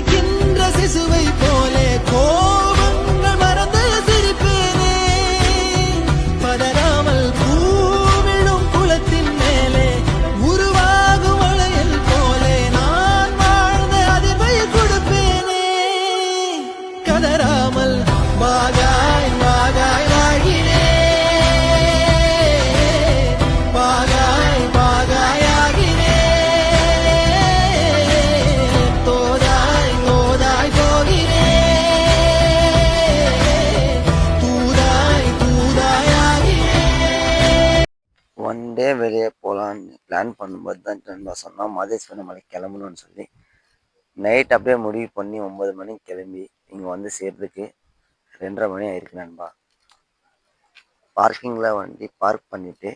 சிசுவை போலே கோபங்கள் மறந்து சிரிப்பேனே பதறாமல் பூவிழும் குளத்தின் மேலே உருவாகும் வளையல் போலே நான் வாழ்ந்த அதிர்வை கொடுப்பேனே கதறாமல் வாகாய் வாகாய் வாழ்கிறே வாகாய் வாகாய் ஆகிறே தோதாய் தோதாய் போகிறே தூதாய் தூதாய் ஆகிறே. ஒன் டே வெளியே போகலான்னு பிளான் பண்ணும்போது தான் நண்பா சொன்னோம் மாதேஸ்வரம் மலை கிளம்பணும்னு சொல்லி. நைட் அப்படியே முடிவு பண்ணி 9 மணிக்கு கிளம்பி இங்கே வந்து சேர்றதுக்கு 2:30 மணி ஆயிருக்கு நண்பா. பார்க்கிங்கில் வண்டி பார்க் பண்ணிவிட்டு